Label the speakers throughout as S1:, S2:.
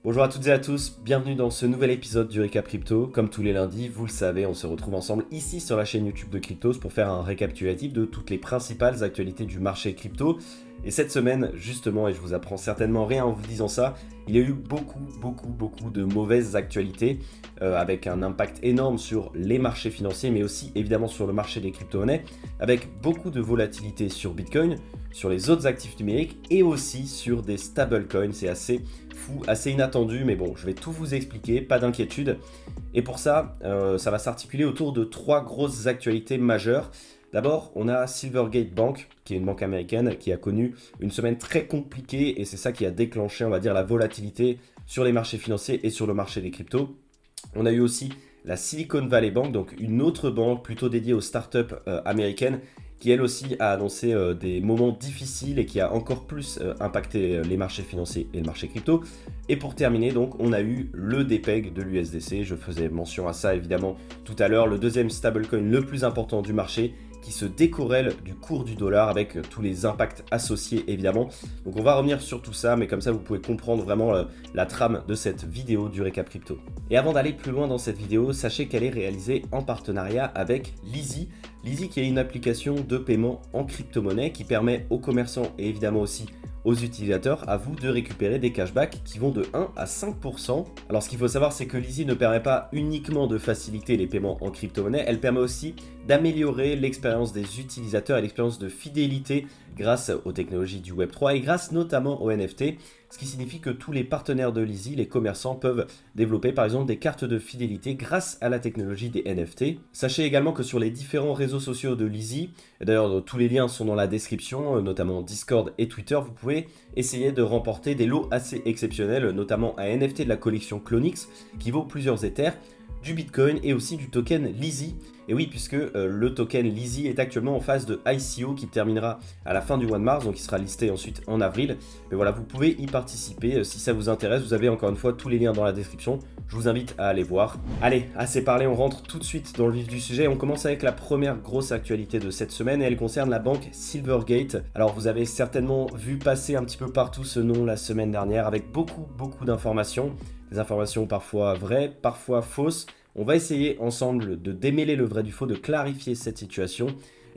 S1: Bonjour à toutes et à tous, bienvenue dans ce nouvel épisode du Récap Crypto. Comme tous les lundis, vous le savez, on se retrouve ensemble ici sur la chaîne YouTube de Cryptos pour faire un récapitulatif de toutes les principales actualités du marché crypto. Et cette semaine, justement, et je vous apprends certainement rien en vous disant ça, il y a eu beaucoup de mauvaises actualités avec un impact énorme sur les marchés financiers, mais aussi évidemment sur le marché des crypto-monnaies, avec beaucoup de volatilité sur Bitcoin, sur les autres actifs numériques et aussi sur des stablecoins. C'est assez fou, assez inattendu, mais bon, je vais tout vous expliquer, pas d'inquiétude. Et pour ça, ça va s'articuler autour de trois grosses actualités majeures. D'abord, on a Silvergate Bank, qui est une banque américaine qui a connu une semaine très compliquée et c'est ça qui a déclenché, on va dire, la volatilité sur les marchés financiers et sur le marché des cryptos. On a eu aussi la Silicon Valley Bank, donc une autre banque plutôt dédiée aux startups américaines, qui elle aussi a annoncé des moments difficiles et qui a encore plus impacté les marchés financiers et le marché crypto. Et pour terminer, donc, on a eu le DPEG de l'USDC, je faisais mention à ça évidemment tout à l'heure, le deuxième stablecoin le plus important du marché, qui se décorrèle du cours du dollar avec tous les impacts associés évidemment. Donc on va revenir sur tout ça, mais comme ça vous pouvez comprendre vraiment la trame de cette vidéo du récap crypto. Et avant d'aller plus loin dans cette vidéo, sachez qu'elle est réalisée en partenariat avec Lizzy. Lizzy qui est une application de paiement en crypto-monnaie qui permet aux commerçants et évidemment aussi aux utilisateurs, à vous de récupérer des cashbacks qui vont de 1 à 5%. Alors ce qu'il faut savoir, c'est que Lizzy ne permet pas uniquement de faciliter les paiements en crypto-monnaie, elle permet aussi d'améliorer l'expérience des utilisateurs et l'expérience de fidélité grâce aux technologies du Web3 et grâce notamment aux NFT, ce qui signifie que tous les partenaires de Lizzy, les commerçants, peuvent développer par exemple des cartes de fidélité grâce à la technologie des NFT. Sachez également que sur les différents réseaux sociaux de Lizzy, d'ailleurs tous les liens sont dans la description, notamment Discord et Twitter, vous pouvez essayer de remporter des lots assez exceptionnels, notamment un NFT de la collection Clonix qui vaut plusieurs Ethers, du Bitcoin et aussi du token Lizzy. Et oui, puisque le token Lizzy est actuellement en phase de ICO qui terminera à la fin du mois de mars, donc il sera listé ensuite en avril. Mais voilà, vous pouvez y participer si ça vous intéresse. Vous avez encore une fois tous les liens dans la description. Je vous invite à aller voir. Allez, assez parlé, on rentre tout de suite dans le vif du sujet. On commence avec la première grosse actualité de cette semaine et elle concerne la banque Silvergate. Alors vous avez certainement vu passer un petit peu partout ce nom la semaine dernière avec beaucoup d'informations. Des informations parfois vraies, parfois fausses. On va essayer ensemble de démêler le vrai du faux, de clarifier cette situation.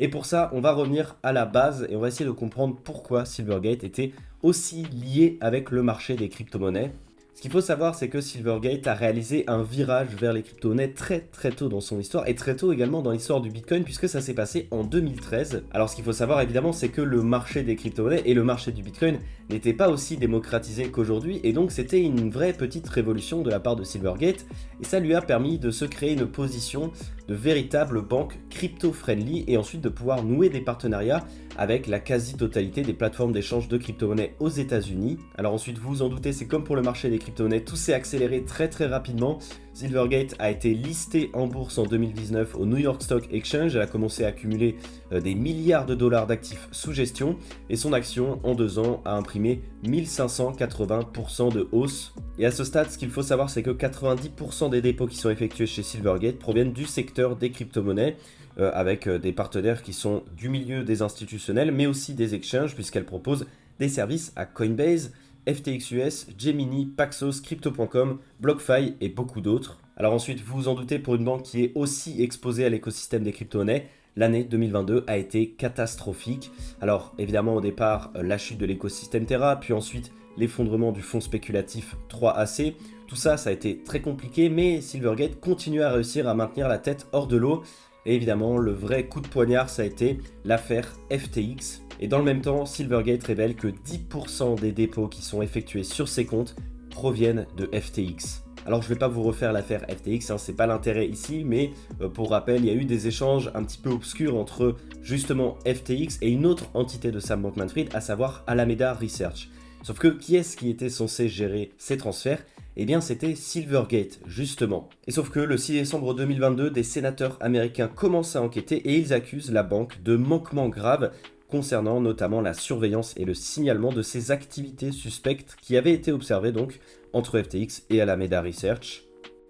S1: Et pour ça, on va revenir à la base et on va essayer de comprendre pourquoi Silvergate était aussi lié avec le marché des crypto-monnaies. Ce qu'il faut savoir, c'est que Silvergate a réalisé un virage vers les crypto-monnaies très tôt dans son histoire et très tôt également dans l'histoire du Bitcoin puisque ça s'est passé en 2013. Alors ce qu'il faut savoir évidemment, c'est que le marché des crypto-monnaies et le marché du Bitcoin n'étaient pas aussi démocratisés qu'aujourd'hui et donc c'était une vraie petite révolution de la part de Silvergate et ça lui a permis de se créer une position de véritable banque crypto-friendly et ensuite de pouvoir nouer des partenariats avec la quasi-totalité des plateformes d'échange de crypto-monnaies aux États-Unis. Alors ensuite, vous vous en doutez, c'est comme pour le marché des crypto-monnaies, tout s'est accéléré très rapidement. Silvergate a été listée en bourse en 2019 au New York Stock Exchange. Elle a commencé à accumuler des milliards de dollars d'actifs sous gestion et son action en 2 ans a imprimé 1580% de hausse. Et à ce stade, ce qu'il faut savoir, c'est que 90% des dépôts qui sont effectués chez Silvergate proviennent du secteur des crypto-monnaies avec des partenaires qui sont du milieu des institutionnels mais aussi des exchanges puisqu'elle propose des services à Coinbase, FTX US, Gemini, Paxos, Crypto.com, BlockFi et beaucoup d'autres. Alors ensuite, vous vous en doutez, pour une banque qui est aussi exposée à l'écosystème des crypto-monnaies, l'année 2022 a été catastrophique. Alors évidemment au départ, la chute de l'écosystème Terra, puis ensuite l'effondrement du fonds spéculatif 3AC. Tout ça, ça a été très compliqué, mais Silvergate continue à réussir à maintenir la tête hors de l'eau. Et évidemment, le vrai coup de poignard, ça a été l'affaire FTX. Et dans le même temps, Silvergate révèle que 10% des dépôts qui sont effectués sur ses comptes proviennent de FTX. Alors je ne vais pas vous refaire l'affaire FTX, c'est pas l'intérêt ici, mais pour rappel, il y a eu des échanges un petit peu obscurs entre justement FTX et une autre entité de Sam Bankman-Fried, à savoir Alameda Research. Sauf que qui est-ce qui était censé gérer ces transferts ? Eh bien c'était Silvergate, justement. Et sauf que le 6 décembre 2022, des sénateurs américains commencent à enquêter et ils accusent la banque de manquements graves concernant notamment la surveillance et le signalement de ces activités suspectes qui avaient été observées donc entre FTX et Alameda Research.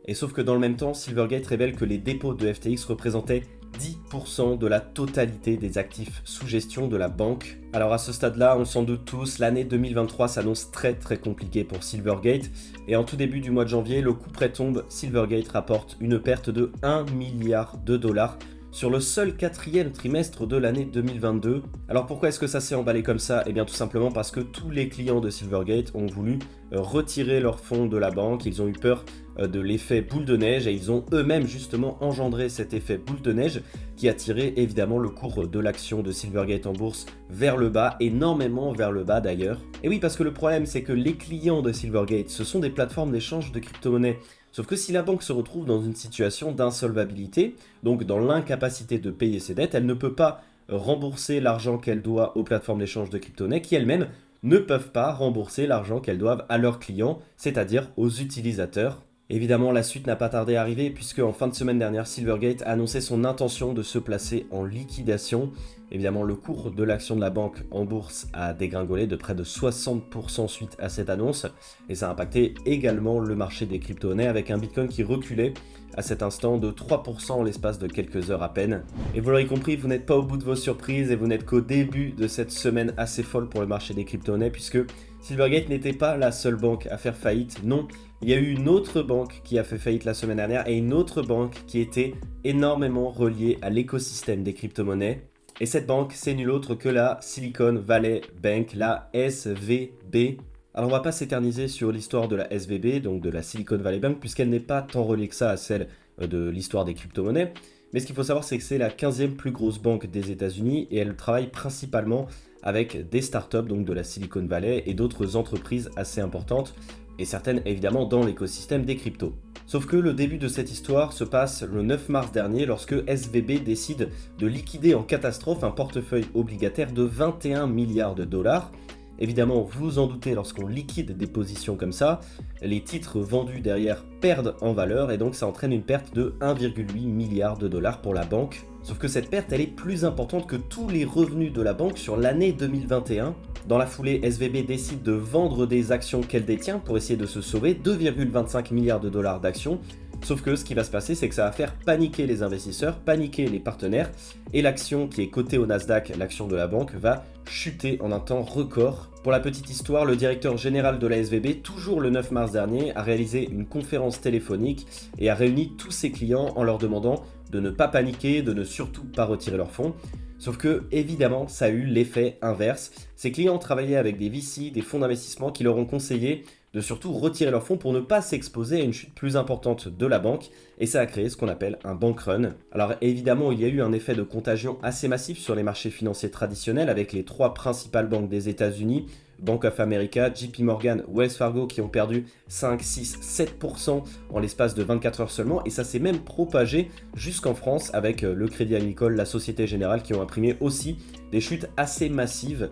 S1: Et sauf que dans le même temps, Silvergate révèle que les dépôts de FTX représentaient 10% de la totalité des actifs sous gestion de la banque. Alors à ce stade-là, on s'en doute tous, l'année 2023 s'annonce très compliquée pour Silvergate. Et en tout début du mois de janvier, le coup près tombe, Silvergate rapporte une perte de 1 milliard de dollars sur le seul quatrième trimestre de l'année 2022. Alors pourquoi est-ce que ça s'est emballé comme ça? Eh bien tout simplement parce que tous les clients de Silvergate ont voulu retirer leurs fonds de la banque, ils ont eu peur de l'effet boule de neige et ils ont eux-mêmes justement engendré cet effet boule de neige qui a tiré évidemment le cours de l'action de Silvergate en bourse vers le bas, énormément vers le bas d'ailleurs. Et oui, parce que le problème c'est que les clients de Silvergate, ce sont des plateformes d'échange de crypto-monnaies. Sauf que si la banque se retrouve dans une situation d'insolvabilité, donc dans l'incapacité de payer ses dettes, elle ne peut pas rembourser l'argent qu'elle doit aux plateformes d'échange de crypto-monnaies qui elles-mêmes ne peuvent pas rembourser l'argent qu'elles doivent à leurs clients, c'est-à-dire aux utilisateurs. Évidemment, la suite n'a pas tardé à arriver puisque en fin de semaine dernière, Silvergate a annoncé son intention de se placer en liquidation. Évidemment, le cours de l'action de la banque en bourse a dégringolé de près de 60% suite à cette annonce et ça a impacté également le marché des crypto-monnaies avec un Bitcoin qui reculait à cet instant de 3% en l'espace de quelques heures à peine. Et vous l'aurez compris, vous n'êtes pas au bout de vos surprises et vous n'êtes qu'au début de cette semaine assez folle pour le marché des crypto-monnaies puisque Silvergate n'était pas la seule banque à faire faillite, non. Il y a eu une autre banque qui a fait faillite la semaine dernière et une autre banque qui était énormément reliée à l'écosystème des crypto-monnaies. Et cette banque, c'est nul autre que la Silicon Valley Bank, la SVB. Alors on va pas s'éterniser sur l'histoire de la SVB, donc de la Silicon Valley Bank, puisqu'elle n'est pas tant reliée que ça à celle de l'histoire des crypto-monnaies. Mais ce qu'il faut savoir, c'est que c'est la 15e plus grosse banque des États-Unis et elle travaille principalement avec des startups, donc de la Silicon Valley et d'autres entreprises assez importantes, et certaines évidemment dans l'écosystème des cryptos. Sauf que le début de cette histoire se passe le 9 mars dernier lorsque SVB décide de liquider en catastrophe un portefeuille obligataire de 21 milliards de dollars. Évidemment, vous vous en doutez, lorsqu'on liquide des positions comme ça, les titres vendus derrière perdent en valeur et donc ça entraîne une perte de 1,8 milliard de dollars pour la banque. Sauf que cette perte, elle est plus importante que tous les revenus de la banque sur l'année 2021. Dans la foulée, SVB décide de vendre des actions qu'elle détient pour essayer de se sauver, 2,25 milliards de dollars d'actions. Sauf que ce qui va se passer, c'est que ça va faire paniquer les investisseurs, paniquer les partenaires, et l'action qui est cotée au Nasdaq, l'action de la banque, va chuter en un temps record. Pour la petite histoire, le directeur général de la SVB, toujours le 9 mars dernier, a réalisé une conférence téléphonique et a réuni tous ses clients en leur demandant de ne pas paniquer, de ne surtout pas retirer leurs fonds. Sauf que, évidemment, ça a eu l'effet inverse. Ces clients travaillaient avec des VC, des fonds d'investissement qui leur ont conseillé de surtout retirer leurs fonds pour ne pas s'exposer à une chute plus importante de la banque, et ça a créé ce qu'on appelle un bank run. Alors évidemment, il y a eu un effet de contagion assez massif sur les marchés financiers traditionnels avec les trois principales banques des États-Unis, Bank of America, JP Morgan, Wells Fargo qui ont perdu 5, 6, 7% en l'espace de 24 heures seulement, et ça s'est même propagé jusqu'en France avec le Crédit Agricole, la Société Générale qui ont imprimé aussi des chutes assez massives.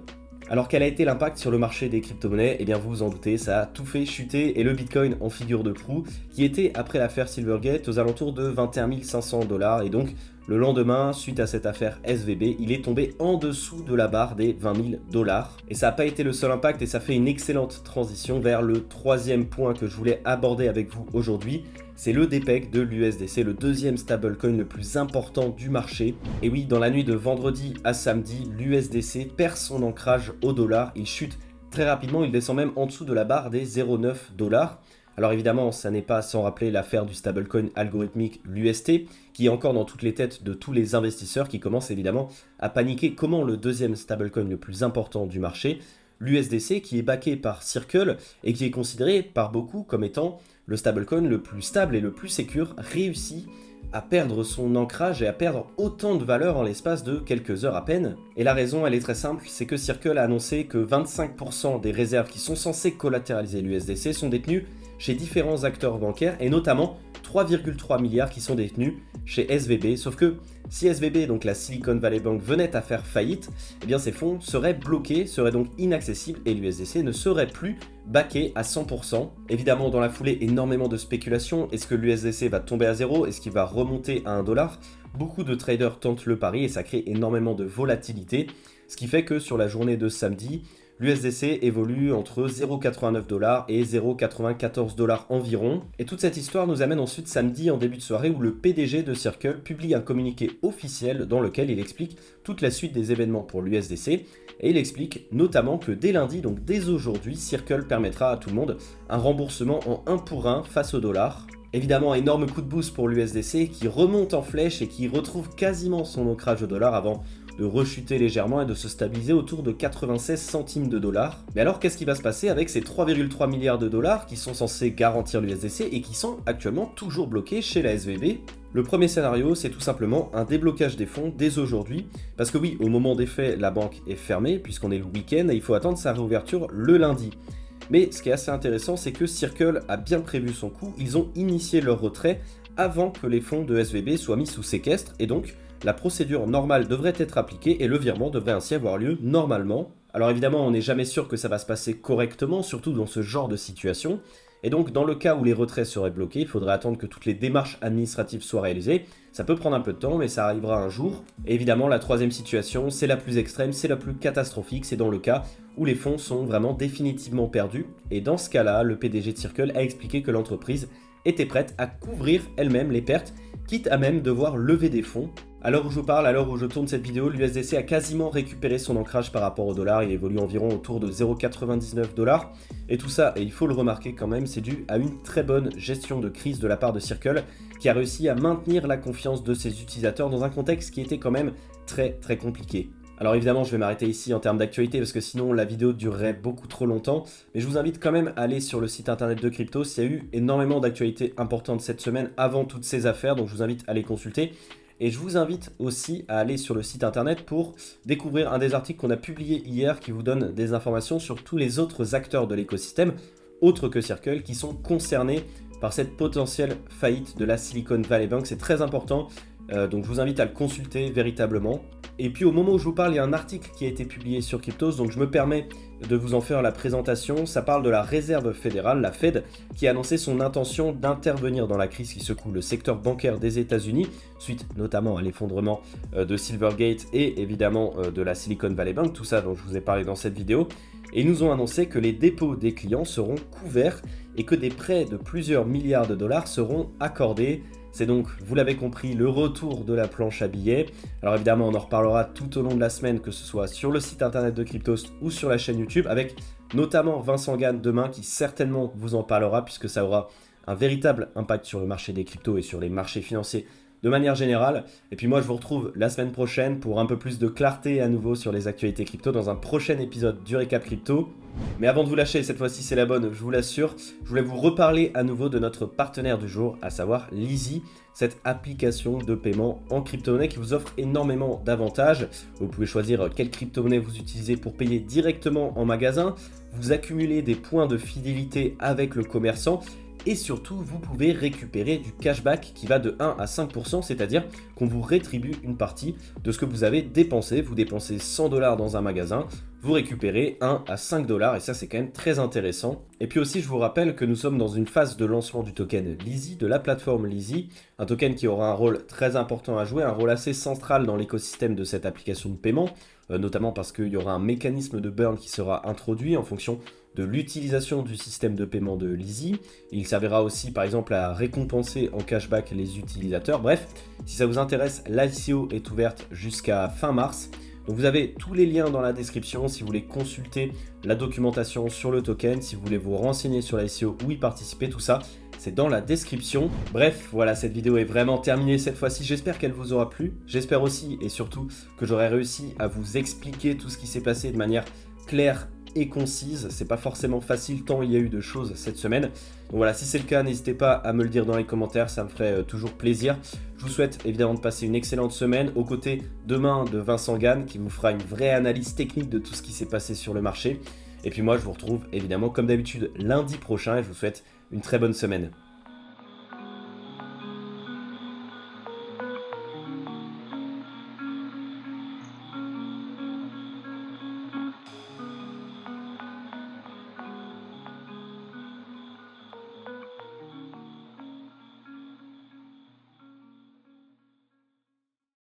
S1: Alors quel a été l'impact sur le marché des crypto-monnaies? Eh bien vous vous en doutez, ça a tout fait chuter et le Bitcoin en figure de proue qui était après l'affaire Silvergate aux alentours de 21 500 dollars et donc le lendemain, suite à cette affaire SVB, il est tombé en dessous de la barre des 20 000 dollars. Et ça n'a pas été le seul impact et ça fait une excellente transition vers le troisième point que je voulais aborder avec vous aujourd'hui. C'est le DPEG de l'USDC, le deuxième stablecoin le plus important du marché. Et oui, dans la nuit de vendredi à samedi, l'USDC perd son ancrage au dollar. Il chute très rapidement, il descend même en dessous de la barre des 0,9 dollars. Alors évidemment, ça n'est pas sans rappeler l'affaire du stablecoin algorithmique, l'UST, qui est encore dans toutes les têtes de tous les investisseurs qui commencent évidemment à paniquer comment le deuxième stablecoin le plus important du marché, l'USDC, qui est backé par Circle et qui est considéré par beaucoup comme étant le stablecoin le plus stable et le plus sécure, réussit à perdre son ancrage et à perdre autant de valeur en l'espace de quelques heures à peine. Et la raison, elle est très simple, c'est que Circle a annoncé que 25% des réserves qui sont censées collatéraliser l'USDC sont détenues chez différents acteurs bancaires et notamment 3,3 milliards qui sont détenus chez SVB. Sauf que si SVB, donc la Silicon Valley Bank, venait à faire faillite, eh bien ces fonds seraient bloqués, seraient donc inaccessibles et l'USDC ne serait plus backé à 100%. Évidemment, dans la foulée, énormément de spéculation. Est-ce que l'USDC va tomber à zéro? Est-ce qu'il va remonter à 1 dollar? Beaucoup de traders tentent le pari et ça crée énormément de volatilité. Ce qui fait que sur la journée de samedi, l'USDC évolue entre 0,89$ et 0,94$ environ. Et toute cette histoire nous amène ensuite samedi en début de soirée où le PDG de Circle publie un communiqué officiel dans lequel il explique toute la suite des événements pour l'USDC. Et il explique notamment que dès lundi, donc dès aujourd'hui, Circle permettra à tout le monde un remboursement en 1 pour 1 face au dollar. Évidemment, énorme coup de boost pour l'USDC qui remonte en flèche et qui retrouve quasiment son ancrage au dollar avant de rechuter légèrement et de se stabiliser autour de 96 centimes de dollars. Mais alors qu'est-ce qui va se passer avec ces 3,3 milliards de dollars qui sont censés garantir l'USDC et qui sont actuellement toujours bloqués chez la SVB? Le premier scénario, c'est tout simplement un déblocage des fonds dès aujourd'hui, parce que oui, au moment des faits, la banque est fermée puisqu'on est le week-end et il faut attendre sa réouverture le lundi. Mais ce qui est assez intéressant, c'est que Circle a bien prévu son coup, ils ont initié leur retrait avant que les fonds de SVB soient mis sous séquestre, et donc la procédure normale devrait être appliquée et le virement devrait ainsi avoir lieu normalement. Alors évidemment, on n'est jamais sûr que ça va se passer correctement, surtout dans ce genre de situation. Et donc, dans le cas où les retraits seraient bloqués, il faudrait attendre que toutes les démarches administratives soient réalisées. Ça peut prendre un peu de temps, mais ça arrivera un jour. Et évidemment, la troisième situation, c'est la plus extrême, c'est la plus catastrophique. C'est dans le cas où les fonds sont vraiment définitivement perdus. Et dans ce cas-là, le PDG de Circle a expliqué que l'entreprise était prête à couvrir elle-même les pertes, quitte à même devoir lever des fonds. À l'heure où je vous parle, à l'heure où je tourne cette vidéo, l'USDC a quasiment récupéré son ancrage par rapport au dollar, il évolue environ autour de 0,99$. Et tout ça, et il faut le remarquer quand même, c'est dû à une très bonne gestion de crise de la part de Circle, qui a réussi à maintenir la confiance de ses utilisateurs dans un contexte qui était quand même très compliqué. Alors évidemment, je vais m'arrêter ici en termes d'actualité parce que sinon la vidéo durerait beaucoup trop longtemps. Mais je vous invite quand même à aller sur le site internet de Cryptos. Il y a eu énormément d'actualités importantes cette semaine avant toutes ces affaires, donc je vous invite à les consulter. Et je vous invite aussi à aller sur le site internet pour découvrir un des articles qu'on a publié hier qui vous donne des informations sur tous les autres acteurs de l'écosystème, autres que Circle, qui sont concernés par cette potentielle faillite de la Silicon Valley Bank. C'est très important, donc je vous invite à le consulter véritablement. Et puis au moment où je vous parle, il y a un article qui a été publié sur Cryptos, donc je me permets de vous en faire la présentation. Ça parle de la Réserve fédérale, la Fed, qui a annoncé son intention d'intervenir dans la crise qui secoue le secteur bancaire des États-Unis, suite notamment à l'effondrement de Silvergate et évidemment de la Silicon Valley Bank, tout ça dont je vous ai parlé dans cette vidéo. Et ils nous ont annoncé que les dépôts des clients seront couverts et que des prêts de plusieurs milliards de dollars seront accordés. C'est donc, vous l'avez compris, le retour de la planche à billets. Alors évidemment, on en reparlera tout au long de la semaine, que ce soit sur le site internet de Cryptos ou sur la chaîne YouTube, avec notamment Vincent Gann demain, qui certainement vous en parlera, puisque ça aura un véritable impact sur le marché des cryptos et sur les marchés financiers de manière générale. Et puis moi, je vous retrouve la semaine prochaine pour un peu plus de clarté à nouveau sur les actualités crypto dans un prochain épisode du Récap Crypto. Mais avant de vous lâcher, cette fois-ci c'est la bonne, je vous l'assure, je voulais vous reparler à nouveau de notre partenaire du jour, à savoir Lizzy, cette application de paiement en crypto-monnaie qui vous offre énormément d'avantages. Vous pouvez choisir quelle crypto-monnaie vous utilisez pour payer directement en magasin, vous accumulez des points de fidélité avec le commerçant, et surtout, vous pouvez récupérer du cashback qui va de 1 à 5%, c'est-à-dire qu'on vous rétribue une partie de ce que vous avez dépensé. Vous dépensez 100$ dans un magasin, vous récupérez 1 à 5$, et ça c'est quand même très intéressant. Et puis aussi, je vous rappelle que nous sommes dans une phase de lancement du token Lizzy, de la plateforme Lizzy, un token qui aura un rôle très important à jouer, un rôle assez central dans l'écosystème de cette application de paiement, notamment parce qu'il y aura un mécanisme de burn qui sera introduit en fonction de l'utilisation du système de paiement de Lizzy. Il servira aussi par exemple à récompenser en cashback les utilisateurs. Bref, si ça vous intéresse, l'ICO est ouverte jusqu'à fin mars. Donc vous avez tous les liens dans la description si vous voulez consulter la documentation sur le token, si vous voulez vous renseigner sur l'ICO ou y participer, tout ça, c'est dans la description. Bref, voilà, cette vidéo est vraiment terminée cette fois-ci. J'espère qu'elle vous aura plu. J'espère aussi et surtout que j'aurai réussi à vous expliquer tout ce qui s'est passé de manière claire et concise. C'est pas forcément facile tant il y a eu de choses cette semaine. Donc voilà, si c'est le cas, n'hésitez pas à me le dire dans les commentaires, ça me ferait toujours plaisir. Je vous souhaite évidemment de passer une excellente semaine aux côtés demain de Vincent Gann qui vous fera une vraie analyse technique de tout ce qui s'est passé sur le marché. Et puis moi, je vous retrouve évidemment comme d'habitude lundi prochain et je vous souhaite une très bonne semaine.